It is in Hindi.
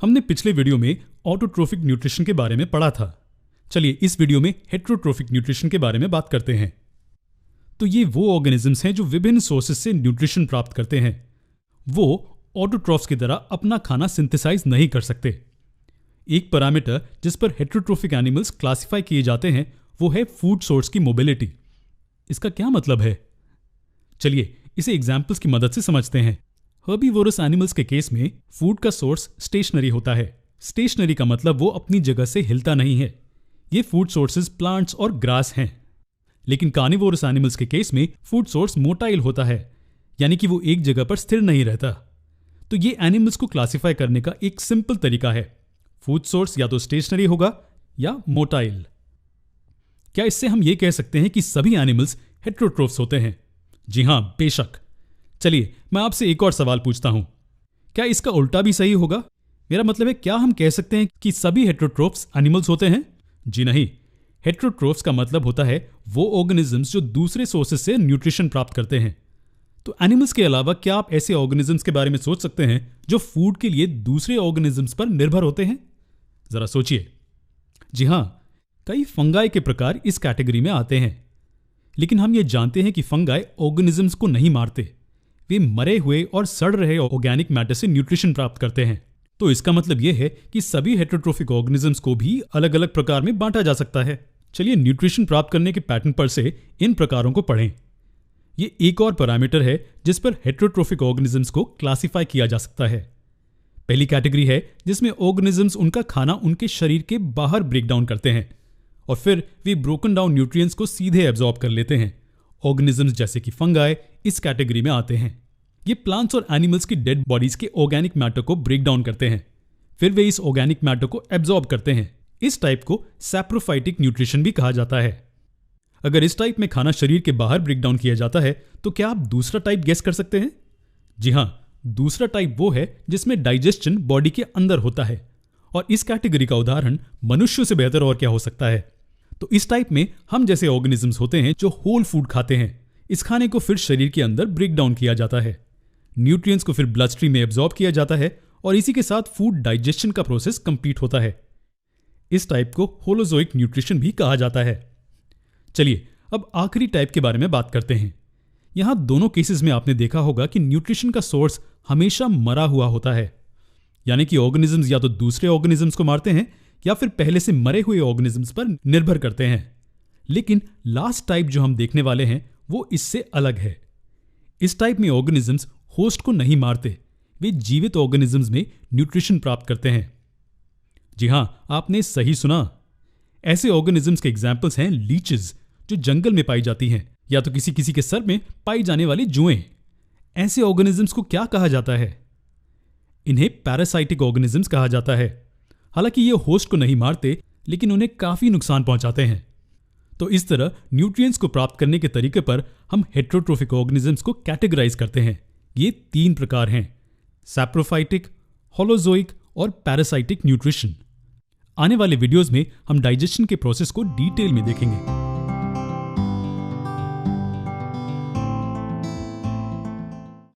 हमने पिछले वीडियो में ऑटोट्रोफिक न्यूट्रिशन के बारे में पढ़ा था। चलिए इस वीडियो में हेट्रोट्रोफिक न्यूट्रिशन के बारे में बात करते हैं। तो ये वो ऑर्गेनिजम्स हैं जो विभिन्न सोर्सेज से न्यूट्रिशन प्राप्त करते हैं। वो ऑटोट्रॉफ्स की तरह अपना खाना सिंथेसाइज नहीं कर सकते। एक पैरामीटर जिस पर हेट्रोट्रोफिक एनिमल्स क्लासिफाई किए जाते हैं वो है फूड सोर्स की मोबिलिटी। इसका क्या मतलब है? चलिए इसे एग्जाम्पल्स की मदद से समझते हैं। हर्बीवोरस एनिमल्स के केस में फूड का सोर्स स्टेशनरी होता है। स्टेशनरी का मतलब वो अपनी जगह से हिलता नहीं है। ये फूड सोर्सेज प्लांट्स और ग्रास हैं। लेकिन कार्निवोरस एनिमल्स के केस में फूड सोर्स मोटाइल होता है, यानी कि वो एक जगह पर स्थिर नहीं रहता। तो ये एनिमल्स को क्लासिफाई करने का एक सिंपल तरीका है। फूड सोर्स या तो स्टेशनरी होगा या मोटाइल। क्या इससे हम ये कह सकते हैं कि सभी एनिमल्स हेट्रोट्रोफ्स होते हैं? जी हां, बेशक। चलिए मैं आपसे एक और सवाल पूछता हूं। क्या इसका उल्टा भी सही होगा? मेरा मतलब है, क्या हम कह सकते हैं कि सभी हेट्रोट्रोफ्स एनिमल्स होते हैं? जी नहीं। हेट्रोट्रोफ्स का मतलब होता है वो ऑर्गेनिजम्स जो दूसरे सोर्सेज से न्यूट्रिशन प्राप्त करते हैं। तो एनिमल्स के अलावा क्या आप ऐसे ऑर्गेनिजम्स के बारे में सोच सकते हैं जो फूड के लिए दूसरे ऑर्गेनिजम्स पर निर्भर होते हैं? जरा सोचिए। जी हां, कई फंगाई के प्रकार इस कैटेगरी में आते हैं। लेकिन हम ये जानते हैं कि फंगाई ऑर्गेनिजम्स को नहीं मारते। वे मरे हुए और सड़ रहे ऑर्गेनिक मैटर से न्यूट्रिशन प्राप्त करते हैं। तो इसका मतलब यह है कि सभी हेट्रोट्रोफिक ऑर्गेनिजम्स को भी अलग अलग प्रकार में बांटा जा सकता है। चलिए न्यूट्रिशन प्राप्त करने के पैटर्न पर से इन प्रकारों को पढ़ें। ये एक और पैरामीटर है जिस पर हेट्रोट्रोफिक ऑर्गेनिजम्स को क्लासिफाई किया जा सकता है। पहली कैटेगरी है जिसमें ऑर्गेनिजम्स उनका खाना उनके शरीर के बाहर ब्रेक डाउन करते हैं और फिर वे ब्रोकन डाउन न्यूट्रिएंट्स को सीधे एब्जॉर्ब कर लेते हैं। ऑर्गेनिजम्स जैसे कि फंगाई इस कैटेगरी में आते हैं। ये प्लांट्स और एनिमल्स की डेड बॉडीज के ऑर्गेनिक मैटर को ब्रेक डाउन करते हैं, फिर वे इस ऑर्गेनिक मैटर को एब्जॉर्ब करते हैं। इस टाइप को सैप्रोफाइटिक न्यूट्रिशन भी कहा जाता है। अगर इस टाइप में खाना शरीर के बाहर ब्रेक डाउन किया जाता है तो क्या आप दूसरा टाइप गेस कर सकते हैं? जी हां, दूसरा टाइप वो है जिसमें डाइजेशन बॉडी के अंदर होता है। और इस कैटेगरी का उदाहरण मनुष्यों से बेहतर और क्या हो सकता है? तो इस टाइप में हम जैसे ऑर्गेनिजम्स होते हैं जो होल फूड खाते हैं। इस खाने को फिर शरीर के अंदर ब्रेक डाउन किया जाता है, न्यूट्रिएंट्स को फिर ब्लड स्ट्रीम में एब्जॉर्ब किया जाता है और इसी के साथ फूड डाइजेशन का प्रोसेस कंप्लीट होता है। इस टाइप को होलोजोइक न्यूट्रिशन भी कहा जाता है। चलिए अब आखिरी टाइप के बारे में बात करते हैं। यहां दोनों केसेस में आपने देखा होगा कि न्यूट्रिशन का सोर्स हमेशा मरा हुआ होता है, यानी कि ऑर्गेनिजम्स या तो दूसरे ऑर्गेनिजम्स को मारते हैं या फिर पहले से मरे हुए ऑर्गेनिजम्स पर निर्भर करते हैं। लेकिन लास्ट टाइप जो हम देखने वाले हैं वो इससे अलग है। इस टाइप में ऑर्गेनिजम्स होस्ट को नहीं मारते, वे जीवित ऑर्गेनिजम्स में न्यूट्रिशन प्राप्त करते हैं। जी हां, आपने सही सुना। ऐसे ऑर्गेनिजम्स के एग्जाम्पल्स हैं लीचेस जो जंगल में पाई जाती हैं, या तो किसी किसी के सर में पाई जाने वाली जुएं। ऐसे ऑर्गेनिजम्स को क्या कहा जाता है? इन्हें पैरासाइटिक ऑर्गेनिजम्स कहा जाता है। हालांकि ये होस्ट को नहीं मारते लेकिन उन्हें काफी नुकसान पहुंचाते हैं। तो इस तरह न्यूट्रिएंट्स को प्राप्त करने के तरीके पर हम हेट्रोट्रोफिक ऑर्गेनिजम्स को कैटेगराइज करते हैं। ये 3 प्रकार हैं: सैप्रोफाइटिक, होलोजोइक और पैरासाइटिक न्यूट्रिशन। आने वाले वीडियोस में हम डाइजेशन के प्रोसेस को डिटेल में देखेंगे।